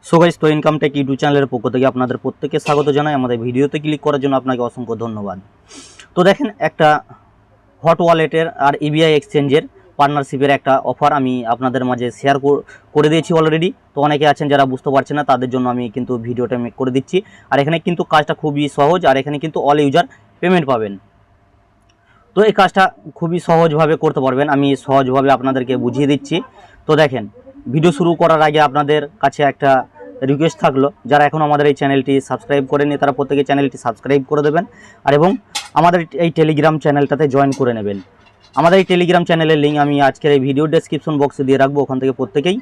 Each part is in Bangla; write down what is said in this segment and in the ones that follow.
সো গাইস, তো ইনকাম টেক ইউটিউব চ্যানেলের পক্ষ থেকে আপনাদের প্রত্যেককে স্বাগত জানাই। আমাদের ভিডিওতে ক্লিক করার জন্য আপনাকে অসংখ্য ধন্যবাদ। তো দেখেন, একটা হট ওয়ালেটের আর ইবিআই এক্সচেঞ্জের পার্টনারশিপের একটা অফার আমি আপনাদের মাঝে শেয়ার করে দিয়েছি অলরেডি। তো অনেকে আছেন যারা বুঝতে পারছেন না, তাদের জন্য আমি কিন্তু ভিডিওটা মেক করে দিচ্ছি। আর এখানে কিন্তু কাজটা খুবই সহজ, আর এখানে কিন্তু অল ইউজার পেমেন্ট পাবেন। তো এই কাজটা খুবই সহজভাবে করতে পারবেন, আমি সহজভাবে আপনাদেরকে বুঝিয়ে দিচ্ছি। তো দেখেন, ভিডিও শুরু করার আগে আপনাদের কাছে একটা রিকোয়েস্ট থাকলো, যারা এখন আমাদের এই চ্যানেলটি সাবস্ক্রাইব করেনি তারা প্রত্যেকে চ্যানেলটি সাবস্ক্রাইব করে দেবেন, আর এবং আমাদের এই টেলিগ্রাম চ্যানেলটাতে জয়েন করে নেবেন। আমাদের এই টেলিগ্রাম চ্যানেলের লিঙ্ক আমি আজকের এই ভিডিও ডেসক্রিপশন বক্সে দিয়ে রাখবো, ওখান থেকে প্রত্যেকেই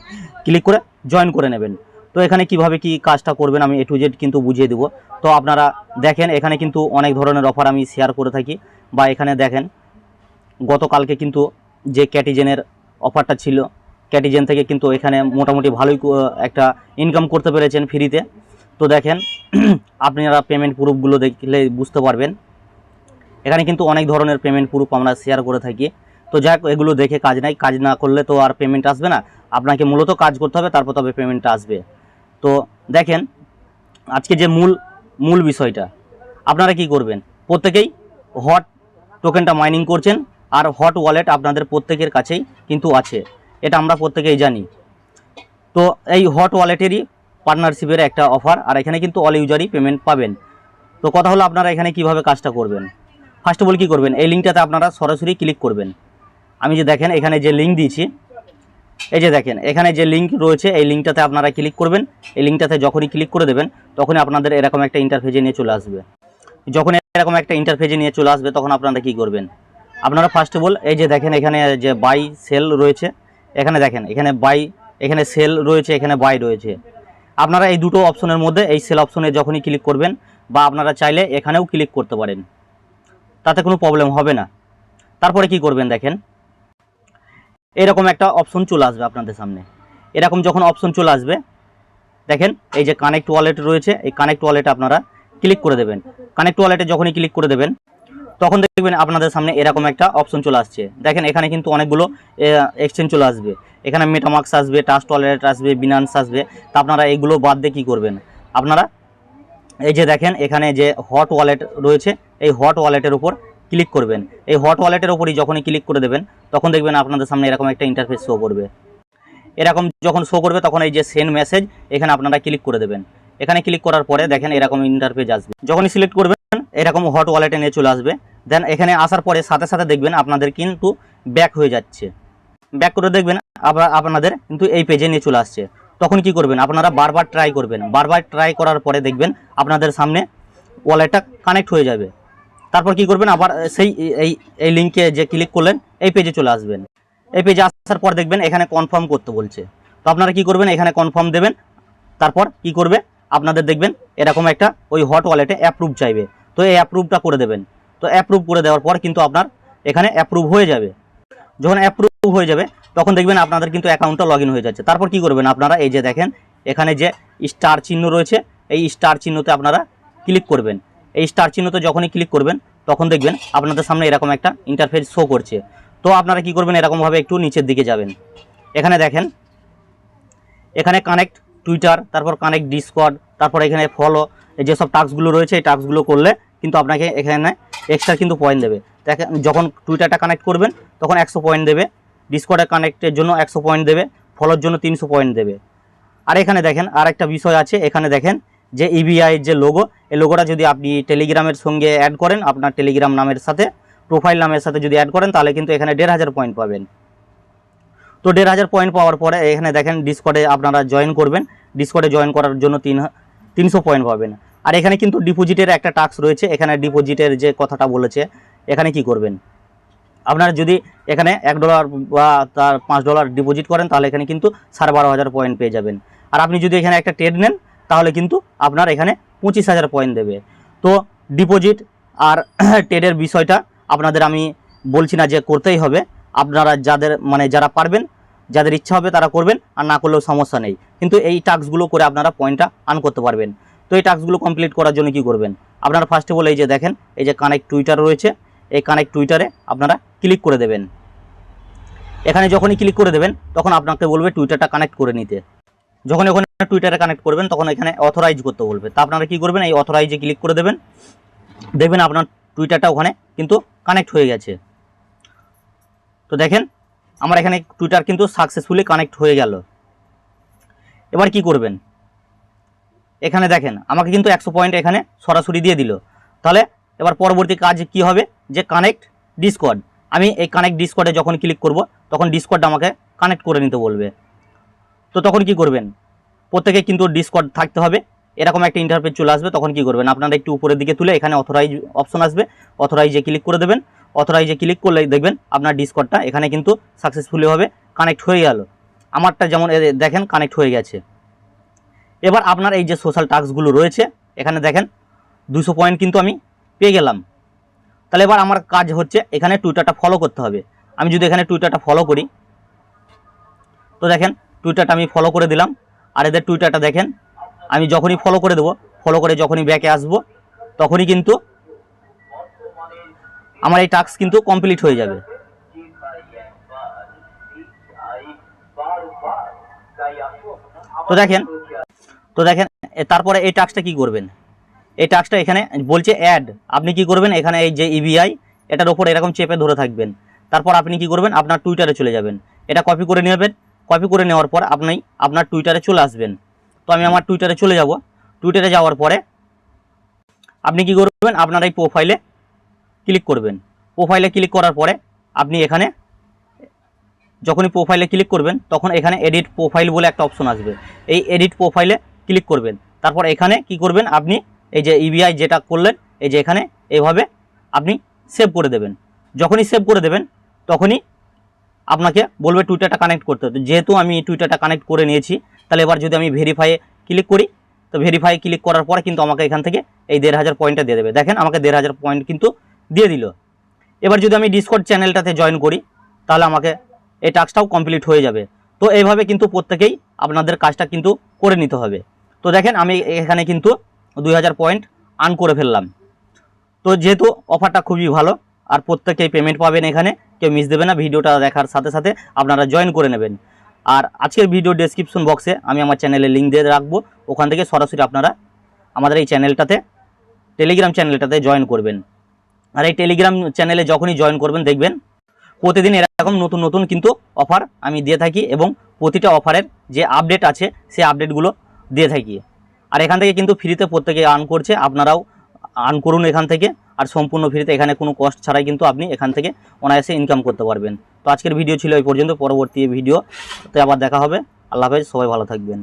ক্লিক করে জয়েন করে নেবেন। তো এখানে কিভাবে কি কাজটা করবেন আমি A to Z কিন্তু বুঝিয়ে দেবো। তো আপনারা দেখেন, এখানে কিন্তু অনেক ধরনের অফার আমি শেয়ার করে থাকি। বা এখানে দেখেন, গতকালকে কিন্তু যে ক্যাটিজেনের অফারটা ছিল, ক্যাটিজেন থেকে কিন্তু এখানে মোটামুটি ভালোই একটা ইনকাম করতে পেরেছেন ফ্রিতে। তো দেখেন, আপনারা পেমেন্ট প্রুফগুলো দেখলে বুঝতে পারবেন। এখানে কিন্তু অনেক ধরনের পেমেন্ট প্রুফ আমরা শেয়ার করে থাকি। তো যাক, এগুলো দেখে কাজ নাই, কাজ না করলে তো আর পেমেন্ট আসবে না। আপনাকে মূলত কাজ করতে হবে, তারপর তবে পেমেন্টটা আসবে। তো দেখেন, আজকে যে মূল বিষয়টা, আপনারা কি করবেন, প্রত্যেকেই হট টোকেনটা মাইনিং করছেন, আর হট ওয়ালেট আপনাদের প্রত্যেকের কাছেই কিন্তু আছে, এটা আমরা প্রত্যেকেই জানি। তো এই হট ওয়ালেটেরই পার্টনারশিপের একটা অফার, আর এখানে কিন্তু অল ইউজারই পেমেন্ট পাবেন। তো কথা হলো, আপনারা এখানে কিভাবে কাজটা করবেন। ফার্স্ট অফ অল কী করবেন, এই লিঙ্কটাতে আপনারা সরাসরি ক্লিক করবেন। আমি যে দেখেন এখানে যে লিঙ্ক দিয়েছি, এই যে দেখেন এখানে যে লিঙ্ক রয়েছে, এই লিঙ্কটাতে আপনারা ক্লিক করবেন। এই লিঙ্কটাতে যখনই ক্লিক করে দেবেন, তখনই আপনাদের এরকম একটা ইন্টারফেসে নিয়ে চলে আসবে। যখন এরকম একটা ইন্টারফেসে নিয়ে চলে আসবে, তখন আপনারা কি করবেন, আপনারা ফার্স্ট অফ অল এই যে দেখেন এখানে যে বাই সেল রয়েছে, এখানে দেখেন এখানে বাই, এখানে সেল রয়েছে, এখানে বাই রয়েছে। আপনারা এই দুটো অপশনের মধ্যে এই সেল অপশনে যখনই ক্লিক করবেন, বা আপনারা চাইলে এখানেও ক্লিক করতে পারেন, তাতে কোনো প্রবলেম হবে না। তারপরে কি করবেন, দেখেন এরকম একটা অপশন চলে আসবে আপনাদের সামনে। এরকম যখন অপশন চলে আসবে, দেখেন এই যে কানেক্ট ওয়ালেট রয়েছে, এই কানেক্ট ওয়ালেটে আপনারা ক্লিক করে দেবেন। কানেক্ট ওয়ালেটে যখনই ক্লিক করে দেবেন, তখন দেখবেন আপনাদের সামনে এরকম একটা অপশন চলে আসছে। দেখেন এখানে কিন্তু অনেকগুলো এক্সচেঞ্জ চলে আসবে। এখানে মেটামাক্স আসবে, ট্রাস্ট ওয়ালেট আসবে, বিনান্স আসবে। তা আপনারা এইগুলো বাদ দিয়ে কী করবেন, আপনারা এই যে দেখেন এখানে যে হট ওয়ালেট রয়েছে, এই হট ওয়ালেটের উপর ক্লিক করবেন। এই হট ওয়ালেটের উপরই যখনই ক্লিক করে দেবেন, তখন দেখবেন আপনাদের সামনে এরকম একটা ইন্টারফেস শো করবে। এরকম যখন শো করবে, তখন এই যে সেন্ড মেসেজ, এখানে আপনারা ক্লিক করে দেবেন। এখানে ক্লিক করার পরে দেখেন এরকম ইন্টারফেস আসবে। যখনই সিলেক্ট করবেন, এরকম হট ওয়ালেটে নিয়ে চলে আসবে। দেন এখানে আসার পরে সাথে সাথে দেখবেন আপনাদের কিন্তু ব্যাক হয়ে যাচ্ছে। ব্যাক করে দেখবেন আবার আপনাদের কিন্তু এই পেজে নিয়ে চলে আসছে। তখন কি করবেন, আপনারা বারবার ট্রাই করবেন। বারবার ট্রাই করার পরে দেখবেন আপনাদের সামনে ওয়ালেটটা কানেক্ট হয়ে যাবে। তারপর কি করবেন, আবার সেই এই লিঙ্কে যে ক্লিক করলেন, এই পেজে চলে আসবেন। এই পেজে আসার পর দেখবেন এখানে কনফার্ম করতে বলছে। তো আপনারা কি করবেন, এখানে কনফার্ম দেবেন। তারপর কি করবে, আপনাদের দেখবেন এরকম একটা ওই হট ওয়ালেটে অ্যাপ্রুভ চাইবে। তো এই অ্যাপ্রুভটা করে দেবেন। তো অ্যাপ্রুভ করে দেওয়ার পর কিন্তু আপনার এখানে অ্যাপ্রুভ হয়ে যাবে। যখন অ্যাপ্রুভ হয়ে যাবে, তখন দেখবেন আপনাদের কিন্তু অ্যাকাউন্টটা লগ ইন হয়ে যাচ্ছে। তারপর কি করবেন, আপনারা এই যে দেখেন এখানে যে স্টার চিহ্ন রয়েছে, এই স্টার চিহ্নতে আপনারা ক্লিক করবেন। এই স্টার চিহ্নতে যখনই ক্লিক করবেন, তখন দেখবেন আপনাদের সামনে এরকম একটা ইন্টারফেস শো করছে। তো আপনারা কি করবেন, এরকমভাবে একটু নিচের দিকে যাবেন। এখানে দেখেন এখানে কানেক্ট টুইটার, তারপর কানেক্ট ডিসকর্ড, তারপর এখানে ফলো, যেসব টাস্কগুলো রয়েছে এই টাস্কগুলো করলে কিন্তু আপনাকে এখানে এক্সট্রা কিন্তু পয়েন্ট দেবে। দেখেন যখন টুইটারটা কানেক্ট করবেন, তখন 100 পয়েন্ট দেবে, ডিসকর্ডে কানেক্টের জন্য 100 পয়েন্ট দেবে, ফলোর জন্য 300 পয়েন্ট দেবে। আর এখানে দেখেন আর একটা বিষয় আছে, এখানে দেখেন যে ইবিআই যে লোগো, এই লোগোটা যদি আপনি টেলিগ্রামের সঙ্গে অ্যাড করেন, আপনার টেলিগ্রাম নামের সাথে, প্রোফাইল নামের সাথে যদি অ্যাড করেন, তাহলে কিন্তু এখানে 1500 পয়েন্ট পাবেন। তো 1500 পয়েন্ট পাওয়ার পরে এখানে দেখেন ডিসকর্ডে আপনারা জয়েন করবেন। ডিসকর্ডে জয়েন করার জন্য 300 পয়েন্ট পাবেন। আর এখানে কিন্তু ডিপোজিটের একটা টাস্ক রয়েছে। এখানে ডিপোজিটের যে কথাটা বলেছে, এখানে কি করবেন, আপনারা যদি এখানে $1 বা তার $5 ডিপোজিট করেন, তাহলে এখানে কিন্তু 12,500 পয়েন্ট পেয়ে যাবেন। আর আপনি যদি এখানে একটা ট্রেড নেন, তাহলে কিন্তু আপনার এখানে 25,000 পয়েন্ট দেবে। তো ডিপোজিট আর ট্রেডের বিষয়টা আপনাদের আমি বলছি না যে করতেই হবে। আপনারা যারা পারবেন, যাদের ইচ্ছা হবে তারা করবেন, আর না করলেও সমস্যা নেই। কিন্তু এই টাস্কগুলো করে আপনারা পয়েন্টটা আর্ন করতে পারবেন। তো এই টাস্কগুলো কমপ্লিট করার জন্য কি করবেন, আপনারা ফার্স্ট অফ অল এই যে দেখেন এই যে কানেক্ট টুইটার রয়েছে, এই কানেক্ট টুইটারে আপনারা ক্লিক করে দেবেন। এখানে যখনই ক্লিক করে দেবেন, তখন আপনাকে বলবে টুইটারটা কানেক্ট করে নিতে। যখন ওখানে টুইটারে কানেক্ট করবেন তখন এখানে অথরাইজ করতে বলবে। তা আপনারা কী করবেন, এই অথরাইজে ক্লিক করে দেবেন, দেখবেন আপনার টুইটারটা ওখানে কিন্তু কানেক্ট হয়ে গেছে। তো দেখেন আমার এখানে টুইটার কিন্তু সাকসেসফুলি কানেক্ট হয়ে গেল। এবার কি করবেন, এখানে দেখেন আমাকে কিন্তু 100 পয়েন্ট এখানে সরাসরি দিয়ে দিল। তাহলে এবার পরবর্তী কাজ কি হবে, যে কানেক্ট ডিসকর্ড। আমি এই কানেক্ট ডিসকর্ডে যখন ক্লিক করব তখন ডিসকর্ডটা আমাকে কানেক্ট করে নিতে বলবে। তো তখন কি করবেন, প্রত্যেকে কিন্তু ডিসকর্ড থাকতে হবে, এরকম একটা ইন্টারফেস চলে আসবে। তখন কি করবেন, আপনারা একটু উপরের দিকে তুলে এখানে অথরাইজ অপশন আসবে, অথরাইজে ক্লিক করে দেবেন। অথরাইজে ক্লিক করলে দেখবেন আপনার ডিসকর্ডটা এখানে কিন্তু সাকসেসফুলিভাবে কানেক্ট হয়ে গেল। আমারটা যেমন দেখেন কানেক্ট হয়ে গেছে। এবার আপনার এই যে সোশ্যাল টাস্কগুলো রয়েছে এখানে দেখেন 200 পয়েন্ট কিন্তু আমি পেয়ে গেলাম। তাহলে এবার আমার কাজ হচ্ছে এখানে টুইটারটা ফলো করতে হবে। আমি যদি এখানে টুইটারটা ফলো করি, তো দেখেন টুইটারটা আমি ফলো করে দিলাম। আর এদের টুইটারটা দেখেন আমি যখনই ফলো করে দেবো, ফলো করে যখনই ব্যাকে আসবো তখনই কিন্তু আমার এই টাস্ক কিন্তু কমপ্লিট হয়ে যাবে। তো দেখেন তারপরে এই টাস্কটা কি করবেন, এই টাস্কটা এখানে বলছে অ্যাড। আপনি কি করবেন, এখানে এই যে ইবিআই এটার ওপর এরকম চেপে ধরে থাকবেন। তারপর আপনি কি করবেন, আপনার টুইটারে চলে যাবেন, এটা কপি করে নেবেন। কপি করে নেওয়ার পর আপনি আপনার টুইটারে চলে আসবেন। তো আমি আমার টুইটারে চলে যাব। টুইটারে যাওয়ার পরে আপনি কি করবেন, আপনার এই প্রোফাইলে ক্লিক করবেন। প্রোফাইলে ক্লিক করার পরে আপনি এখানে যখনই প্রোফাইলে ক্লিক করবেন তখন এখানে এডিট প্রোফাইল বলে একটা অপশন আসবে, এই এডিট প্রোফাইলে ক্লিক করবেন। তারপর এখানে কি করবেন, আপনি এই যে ইবিআই যেটা করলেন এই যে এখানে এইভাবে আপনি সেভ করে দেবেন। যখনই সেভ করে দেবেন তখনই আপনাকে বলবে টুইটারটা কানেক্ট করতে হবে। যেহেতু আমি টুইটারটা কানেক্ট করে নিয়েছি, তাহলে এবার যদি আমি ভেরিফাইয়ে ক্লিক করি, তো ভেরিফাই ক্লিক করার পরে কিন্তু আমাকে এখান থেকে এই 1500 পয়েন্টটা দিয়ে দেবে। দেখেন আমাকে 1500 পয়েন্ট কিন্তু দিয়ে দিল। এবার যদি আমি ডিসকর্ড চ্যানেলটাতে জয়েন করি তাহলে আমাকে এই টাস্কটাও কমপ্লিট হয়ে যাবে। তো এইভাবে কিন্তু প্রত্যেকেই আপনাদের কাজটা কিন্তু করে নিতে হবে। তো দেখেন আমি এখানে কিন্তু 2000 পয়েন্ট আর্ন করে ফেললাম। তো যেহেতু অফারটা খুবই ভালো আর প্রত্যেকেই পেমেন্ট পাবেন, এখানে কেউ মিস দেবে না। ভিডিওটা দেখার সাথে সাথে আপনারা জয়েন করে নেবেন। আর আজকের ভিডিও ডেসক্রিপশন বক্সে আমি আমার চ্যানেলের লিঙ্ক দিয়ে রাখবো, ওখান থেকে সরাসরি আপনারা আমাদের এই চ্যানেলটাতে টেলিগ্রাম চ্যানেলটাতে জয়েন করবেন। আর এই টেলিগ্রাম চ্যানেলে যখনই জয়েন করবেন দেখবেন প্রতিদিন এরকম নতুন নতুন কিন্তু অফার আমি দিয়ে থাকি এবং প্রতিটা অফারের যে আপডেট আছে সেই আপডেটগুলো দিয়ে থাকি। আর এখান থেকে কিন্তু ফ্রিতে প্রত্যেকে আর্ন করছে, আপনারাও আর্ন করুন এখান থেকে। আর সম্পূর্ণ ফ্রিতে, এখানে কোনো কস্ট ছাড়াই কিন্তু আপনি এখান থেকে অনায়াসে ইনকাম করতে পারবেন। তো আজকের ভিডিও ছিল এই পর্যন্ত, পরবর্তী ভিডিওতে আবার দেখা হবে। আল্লাহ হাফেজ, সবাই ভালো থাকবেন।